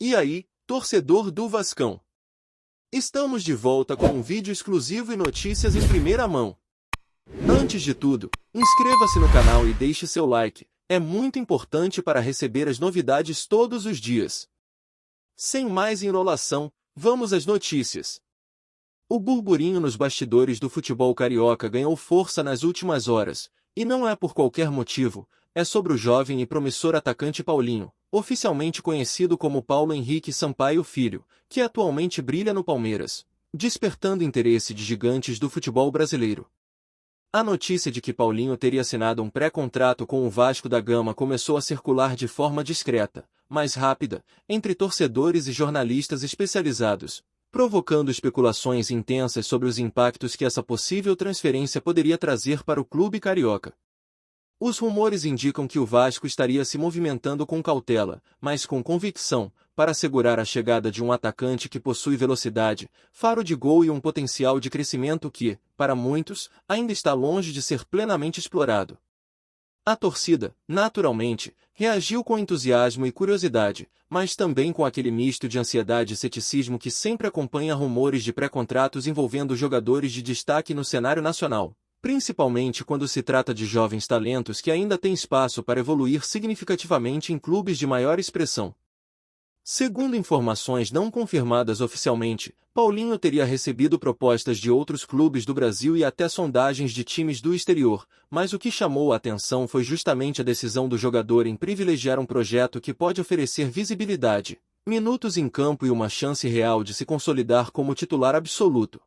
E aí, torcedor do Vascão? Estamos de volta com um vídeo exclusivo e notícias em primeira mão. Antes de tudo, inscreva-se no canal e deixe seu like, é muito importante para receber as novidades todos os dias. Sem mais enrolação, vamos às notícias. O burburinho nos bastidores do futebol carioca ganhou força nas últimas horas, e não é por qualquer motivo, é sobre o jovem e promissor atacante Paulinho, oficialmente conhecido como Paulo Henrique Sampaio Filho, que atualmente brilha no Palmeiras, despertando interesse de gigantes do futebol brasileiro. A notícia de que Paulinho teria assinado um pré-contrato com o Vasco da Gama começou a circular de forma discreta, mas rápida, entre torcedores e jornalistas especializados, provocando especulações intensas sobre os impactos que essa possível transferência poderia trazer para o clube carioca. Os rumores indicam que o Vasco estaria se movimentando com cautela, mas com convicção, para assegurar a chegada de um atacante que possui velocidade, faro de gol e um potencial de crescimento que, para muitos, ainda está longe de ser plenamente explorado. A torcida, naturalmente, reagiu com entusiasmo e curiosidade, mas também com aquele misto de ansiedade e ceticismo que sempre acompanha rumores de pré-contratos envolvendo jogadores de destaque no cenário nacional, principalmente quando se trata de jovens talentos que ainda têm espaço para evoluir significativamente em clubes de maior expressão. Segundo informações não confirmadas oficialmente, Paulinho teria recebido propostas de outros clubes do Brasil e até sondagens de times do exterior, mas o que chamou a atenção foi justamente a decisão do jogador em privilegiar um projeto que pode oferecer visibilidade, minutos em campo e uma chance real de se consolidar como titular absoluto.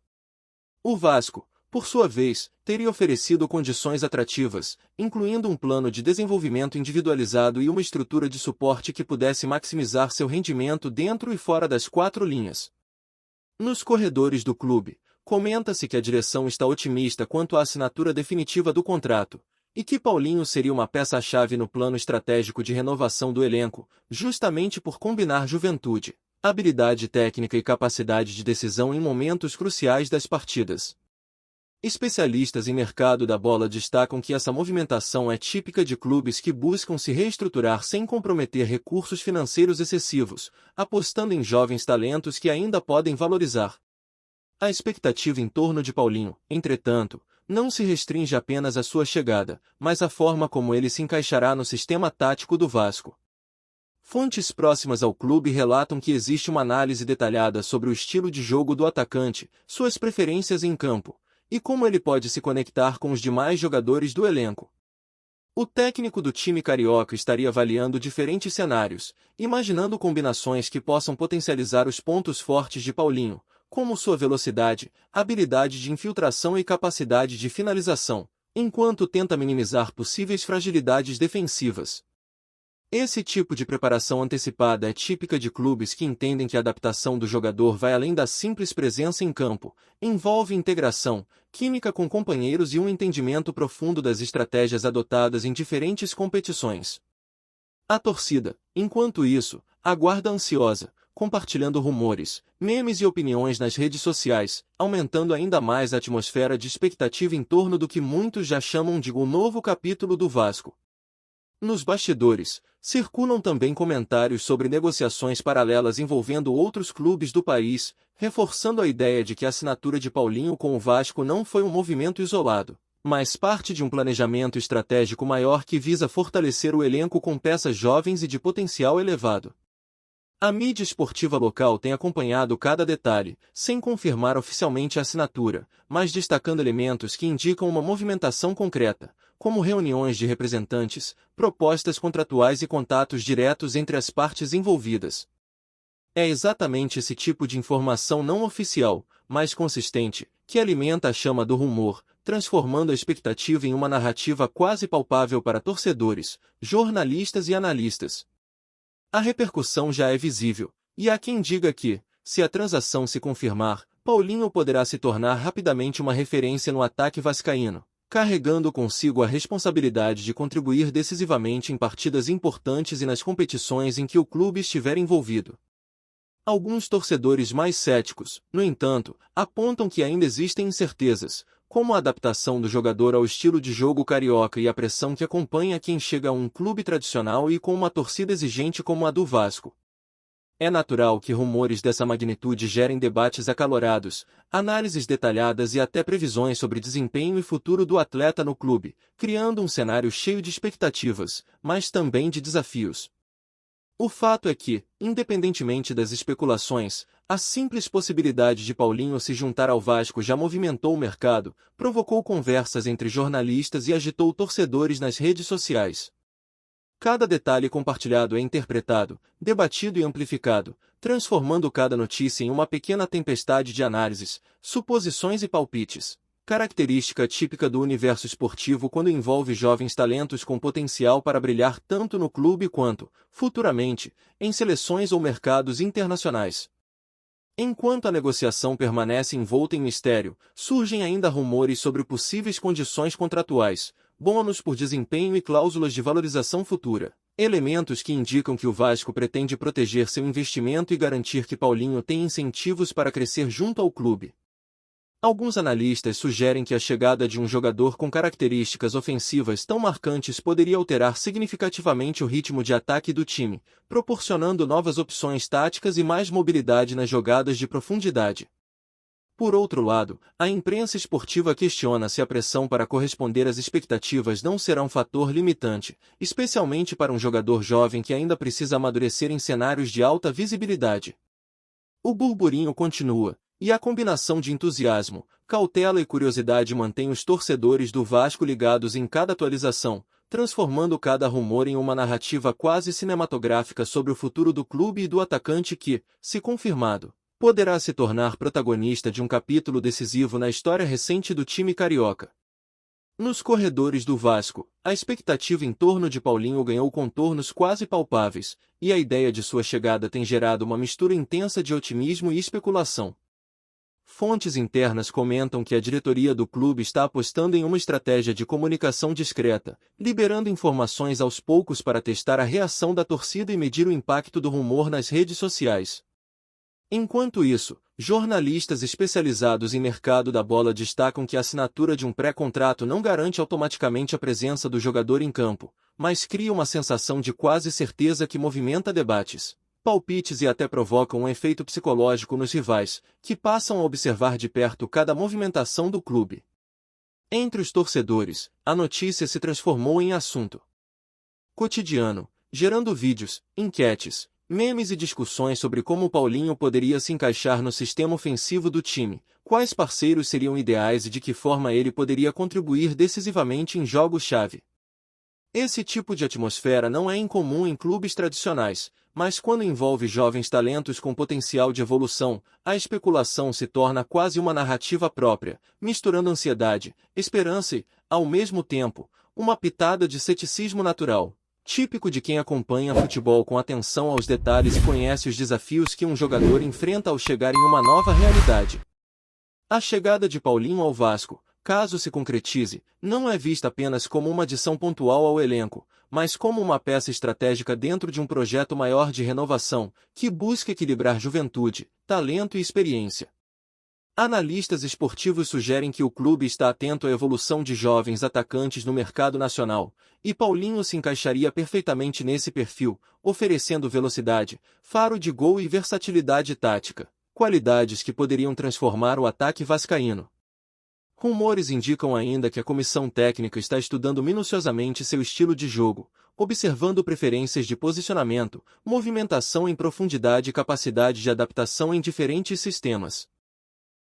O Vasco, por sua vez, teria oferecido condições atrativas, incluindo um plano de desenvolvimento individualizado e uma estrutura de suporte que pudesse maximizar seu rendimento dentro e fora das quatro linhas. Nos corredores do clube, comenta-se que a direção está otimista quanto à assinatura definitiva do contrato, e que Paulinho seria uma peça-chave no plano estratégico de renovação do elenco, justamente por combinar juventude, habilidade técnica e capacidade de decisão em momentos cruciais das partidas. Especialistas em mercado da bola destacam que essa movimentação é típica de clubes que buscam se reestruturar sem comprometer recursos financeiros excessivos, apostando em jovens talentos que ainda podem valorizar. A expectativa em torno de Paulinho, entretanto, não se restringe apenas à sua chegada, mas à forma como ele se encaixará no sistema tático do Vasco. Fontes próximas ao clube relatam que existe uma análise detalhada sobre o estilo de jogo do atacante, suas preferências em campo, e como ele pode se conectar com os demais jogadores do elenco. O técnico do time carioca estaria avaliando diferentes cenários, imaginando combinações que possam potencializar os pontos fortes de Paulinho, como sua velocidade, habilidade de infiltração e capacidade de finalização, enquanto tenta minimizar possíveis fragilidades defensivas. Esse tipo de preparação antecipada é típica de clubes que entendem que a adaptação do jogador vai além da simples presença em campo, envolve integração, química com companheiros e um entendimento profundo das estratégias adotadas em diferentes competições. A torcida, enquanto isso, aguarda ansiosa, compartilhando rumores, memes e opiniões nas redes sociais, aumentando ainda mais a atmosfera de expectativa em torno do que muitos já chamam de um novo capítulo do Vasco. Nos bastidores, circulam também comentários sobre negociações paralelas envolvendo outros clubes do país, reforçando a ideia de que a assinatura de Paulinho com o Vasco não foi um movimento isolado, mas parte de um planejamento estratégico maior que visa fortalecer o elenco com peças jovens e de potencial elevado. A mídia esportiva local tem acompanhado cada detalhe, sem confirmar oficialmente a assinatura, mas destacando elementos que indicam uma movimentação concreta, como reuniões de representantes, propostas contratuais e contatos diretos entre as partes envolvidas. É exatamente esse tipo de informação não oficial, mas consistente, que alimenta a chama do rumor, transformando a expectativa em uma narrativa quase palpável para torcedores, jornalistas e analistas. A repercussão já é visível, e há quem diga que, se a transação se confirmar, Paulinho poderá se tornar rapidamente uma referência no ataque vascaíno, carregando consigo a responsabilidade de contribuir decisivamente em partidas importantes e nas competições em que o clube estiver envolvido. Alguns torcedores mais céticos, no entanto, apontam que ainda existem incertezas, como a adaptação do jogador ao estilo de jogo carioca e a pressão que acompanha quem chega a um clube tradicional e com uma torcida exigente como a do Vasco. É natural que rumores dessa magnitude gerem debates acalorados, análises detalhadas e até previsões sobre desempenho e futuro do atleta no clube, criando um cenário cheio de expectativas, mas também de desafios. O fato é que, independentemente das especulações, a simples possibilidade de Paulinho se juntar ao Vasco já movimentou o mercado, provocou conversas entre jornalistas e agitou torcedores nas redes sociais. Cada detalhe compartilhado é interpretado, debatido e amplificado, transformando cada notícia em uma pequena tempestade de análises, suposições e palpites. Característica típica do universo esportivo quando envolve jovens talentos com potencial para brilhar tanto no clube quanto, futuramente, em seleções ou mercados internacionais. Enquanto a negociação permanece envolta em mistério, surgem ainda rumores sobre possíveis condições contratuais, bônus por desempenho e cláusulas de valorização futura. Elementos que indicam que o Vasco pretende proteger seu investimento e garantir que Paulinho tem incentivos para crescer junto ao clube. Alguns analistas sugerem que a chegada de um jogador com características ofensivas tão marcantes poderia alterar significativamente o ritmo de ataque do time, proporcionando novas opções táticas e mais mobilidade nas jogadas de profundidade. Por outro lado, a imprensa esportiva questiona se a pressão para corresponder às expectativas não será um fator limitante, especialmente para um jogador jovem que ainda precisa amadurecer em cenários de alta visibilidade. O burburinho continua, e a combinação de entusiasmo, cautela e curiosidade mantém os torcedores do Vasco ligados em cada atualização, transformando cada rumor em uma narrativa quase cinematográfica sobre o futuro do clube e do atacante que, se confirmado, poderá se tornar protagonista de um capítulo decisivo na história recente do time carioca. Nos corredores do Vasco, a expectativa em torno de Paulinho ganhou contornos quase palpáveis, e a ideia de sua chegada tem gerado uma mistura intensa de otimismo e especulação. Fontes internas comentam que a diretoria do clube está apostando em uma estratégia de comunicação discreta, liberando informações aos poucos para testar a reação da torcida e medir o impacto do rumor nas redes sociais. Enquanto isso, jornalistas especializados em mercado da bola destacam que a assinatura de um pré-contrato não garante automaticamente a presença do jogador em campo, mas cria uma sensação de quase certeza que movimenta debates, palpites e até provoca um efeito psicológico nos rivais, que passam a observar de perto cada movimentação do clube. Entre os torcedores, a notícia se transformou em assunto cotidiano, gerando vídeos, enquetes, memes e discussões sobre como Paulinho poderia se encaixar no sistema ofensivo do time, quais parceiros seriam ideais e de que forma ele poderia contribuir decisivamente em jogos-chave. Esse tipo de atmosfera não é incomum em clubes tradicionais, mas quando envolve jovens talentos com potencial de evolução, a especulação se torna quase uma narrativa própria, misturando ansiedade, esperança e, ao mesmo tempo, uma pitada de ceticismo natural, típico de quem acompanha futebol com atenção aos detalhes e conhece os desafios que um jogador enfrenta ao chegar em uma nova realidade. A chegada de Paulinho ao Vasco, caso se concretize, não é vista apenas como uma adição pontual ao elenco, mas como uma peça estratégica dentro de um projeto maior de renovação, que busca equilibrar juventude, talento e experiência. Analistas esportivos sugerem que o clube está atento à evolução de jovens atacantes no mercado nacional, e Paulinho se encaixaria perfeitamente nesse perfil, oferecendo velocidade, faro de gol e versatilidade tática, qualidades que poderiam transformar o ataque vascaíno. Rumores indicam ainda que a comissão técnica está estudando minuciosamente seu estilo de jogo, observando preferências de posicionamento, movimentação em profundidade e capacidade de adaptação em diferentes sistemas.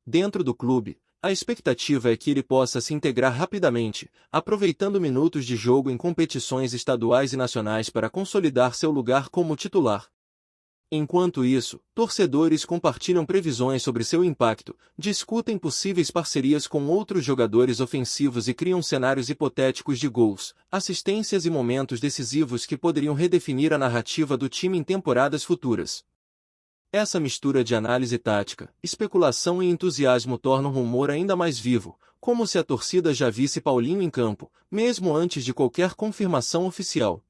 Dentro do clube, a expectativa é que ele possa se integrar rapidamente, aproveitando minutos de jogo em competições estaduais e nacionais para consolidar seu lugar como titular. Enquanto isso, torcedores compartilham previsões sobre seu impacto, discutem possíveis parcerias com outros jogadores ofensivos e criam cenários hipotéticos de gols, assistências e momentos decisivos que poderiam redefinir a narrativa do time em temporadas futuras. Essa mistura de análise tática, especulação e entusiasmo torna o rumor ainda mais vivo, como se a torcida já visse Paulinho em campo, mesmo antes de qualquer confirmação oficial.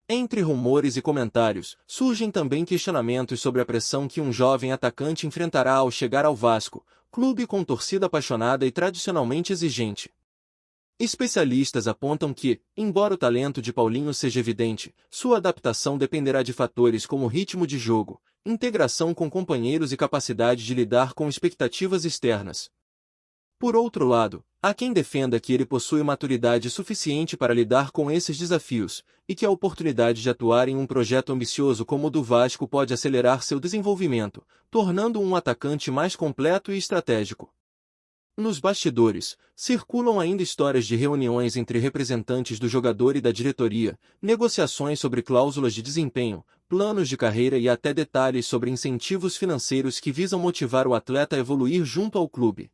Entre rumores e comentários, surgem também questionamentos sobre a pressão que um jovem atacante enfrentará ao chegar ao Vasco, clube com torcida apaixonada e tradicionalmente exigente. Especialistas apontam que, embora o talento de Paulinho seja evidente, sua adaptação dependerá de fatores como ritmo de jogo, integração com companheiros e capacidade de lidar com expectativas externas. Por outro lado, há quem defenda que ele possui maturidade suficiente para lidar com esses desafios, e que a oportunidade de atuar em um projeto ambicioso como o do Vasco pode acelerar seu desenvolvimento, tornando-o um atacante mais completo e estratégico. Nos bastidores, circulam ainda histórias de reuniões entre representantes do jogador e da diretoria, negociações sobre cláusulas de desempenho, planos de carreira e até detalhes sobre incentivos financeiros que visam motivar o atleta a evoluir junto ao clube.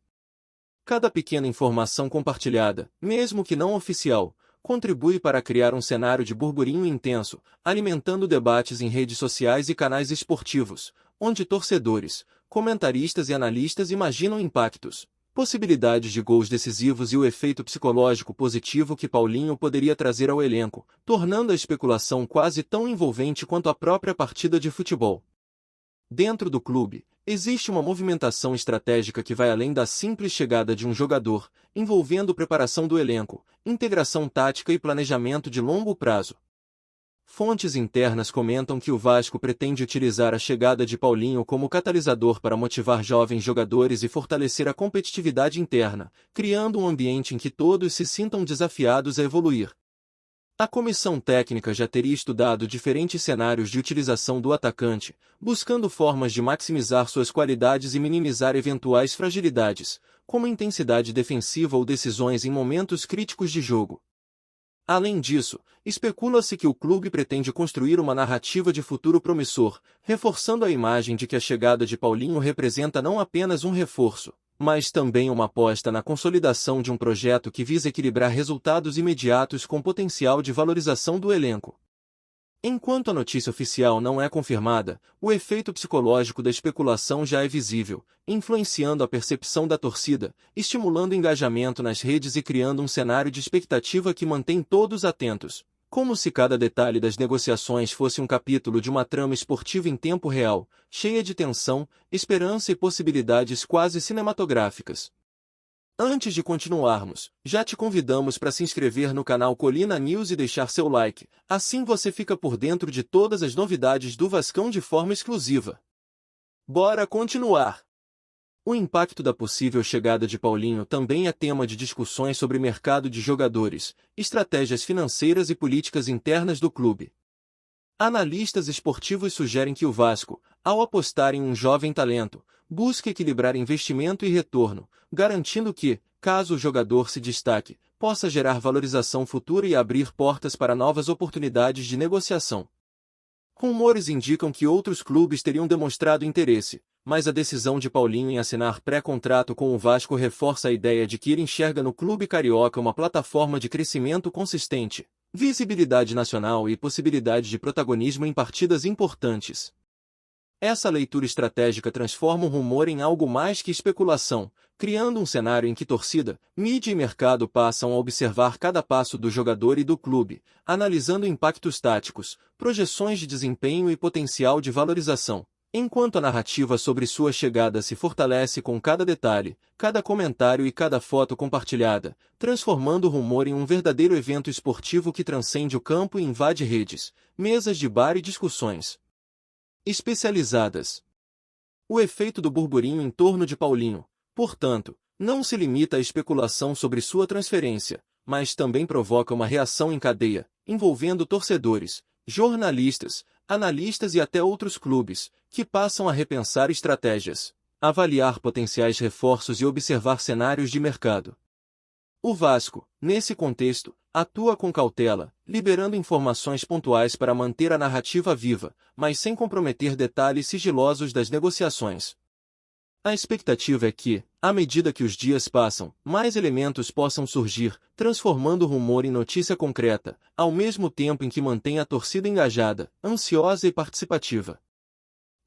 Cada pequena informação compartilhada, mesmo que não oficial, contribui para criar um cenário de burburinho intenso, alimentando debates em redes sociais e canais esportivos, onde torcedores, comentaristas e analistas imaginam impactos, possibilidades de gols decisivos e o efeito psicológico positivo que Paulinho poderia trazer ao elenco, tornando a especulação quase tão envolvente quanto a própria partida de futebol. Dentro do clube, existe uma movimentação estratégica que vai além da simples chegada de um jogador, envolvendo preparação do elenco, integração tática e planejamento de longo prazo. Fontes internas comentam que o Vasco pretende utilizar a chegada de Paulinho como catalisador para motivar jovens jogadores e fortalecer a competitividade interna, criando um ambiente em que todos se sintam desafiados a evoluir. A comissão técnica já teria estudado diferentes cenários de utilização do atacante, buscando formas de maximizar suas qualidades e minimizar eventuais fragilidades, como intensidade defensiva ou decisões em momentos críticos de jogo. Além disso, especula-se que o clube pretende construir uma narrativa de futuro promissor, reforçando a imagem de que a chegada de Paulinho representa não apenas um reforço, mas também uma aposta na consolidação de um projeto que visa equilibrar resultados imediatos com potencial de valorização do elenco. Enquanto a notícia oficial não é confirmada, o efeito psicológico da especulação já é visível, influenciando a percepção da torcida, estimulando engajamento nas redes e criando um cenário de expectativa que mantém todos atentos, como se cada detalhe das negociações fosse um capítulo de uma trama esportiva em tempo real, cheia de tensão, esperança e possibilidades quase cinematográficas. Antes de continuarmos, já te convidamos para se inscrever no canal Colina News e deixar seu like, assim você fica por dentro de todas as novidades do Vascão de forma exclusiva. Bora continuar! O impacto da possível chegada de Paulinho também é tema de discussões sobre mercado de jogadores, estratégias financeiras e políticas internas do clube. Analistas esportivos sugerem que o Vasco, ao apostar em um jovem talento, busca equilibrar investimento e retorno, garantindo que, caso o jogador se destaque, possa gerar valorização futura e abrir portas para novas oportunidades de negociação. Rumores indicam que outros clubes teriam demonstrado interesse, mas a decisão de Paulinho em assinar pré-contrato com o Vasco reforça a ideia de que ele enxerga no clube carioca uma plataforma de crescimento consistente, visibilidade nacional e possibilidade de protagonismo em partidas importantes. Essa leitura estratégica transforma o rumor em algo mais que especulação, criando um cenário em que torcida, mídia e mercado passam a observar cada passo do jogador e do clube, analisando impactos táticos, projeções de desempenho e potencial de valorização. Enquanto a narrativa sobre sua chegada se fortalece com cada detalhe, cada comentário e cada foto compartilhada, transformando o rumor em um verdadeiro evento esportivo que transcende o campo e invade redes, mesas de bar e discussões especializadas. O efeito do burburinho em torno de Paulinho, portanto, não se limita à especulação sobre sua transferência, mas também provoca uma reação em cadeia, envolvendo torcedores, jornalistas, analistas e até outros clubes, que passam a repensar estratégias, avaliar potenciais reforços e observar cenários de mercado. O Vasco, nesse contexto, atua com cautela, liberando informações pontuais para manter a narrativa viva, mas sem comprometer detalhes sigilosos das negociações. A expectativa é que, à medida que os dias passam, mais elementos possam surgir, transformando o rumor em notícia concreta, ao mesmo tempo em que mantém a torcida engajada, ansiosa e participativa.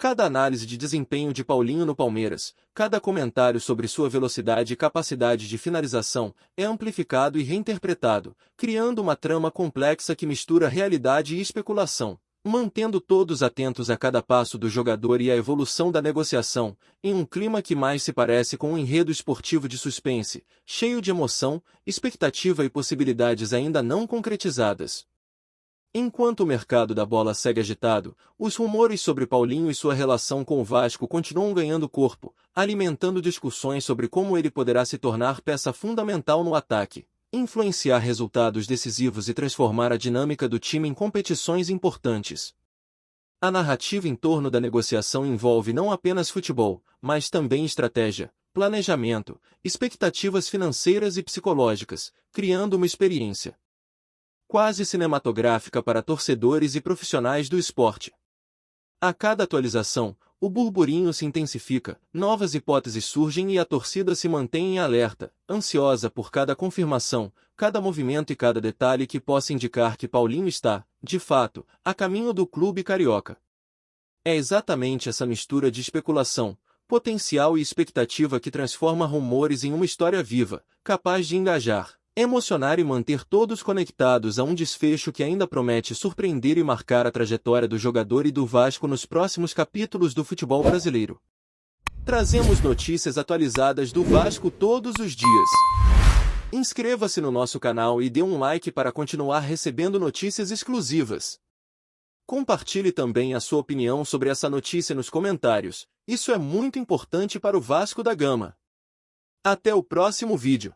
Cada análise de desempenho de Paulinho no Palmeiras, cada comentário sobre sua velocidade e capacidade de finalização, é amplificado e reinterpretado, criando uma trama complexa que mistura realidade e especulação, mantendo todos atentos a cada passo do jogador e a evolução da negociação, em um clima que mais se parece com um enredo esportivo de suspense, cheio de emoção, expectativa e possibilidades ainda não concretizadas. Enquanto o mercado da bola segue agitado, os rumores sobre Paulinho e sua relação com o Vasco continuam ganhando corpo, alimentando discussões sobre como ele poderá se tornar peça fundamental no ataque, influenciar resultados decisivos e transformar a dinâmica do time em competições importantes. A narrativa em torno da negociação envolve não apenas futebol, mas também estratégia, planejamento, expectativas financeiras e psicológicas, criando uma experiência quase cinematográfica para torcedores e profissionais do esporte. A cada atualização, o burburinho se intensifica, novas hipóteses surgem e a torcida se mantém em alerta, ansiosa por cada confirmação, cada movimento e cada detalhe que possa indicar que Paulinho está, de fato, a caminho do clube carioca. É exatamente essa mistura de especulação, potencial e expectativa que transforma rumores em uma história viva, capaz de engajar, emocionar e manter todos conectados a um desfecho que ainda promete surpreender e marcar a trajetória do jogador e do Vasco nos próximos capítulos do futebol brasileiro. Trazemos notícias atualizadas do Vasco todos os dias. Inscreva-se no nosso canal e dê um like para continuar recebendo notícias exclusivas. Compartilhe também a sua opinião sobre essa notícia nos comentários, isso é muito importante para o Vasco da Gama. Até o próximo vídeo.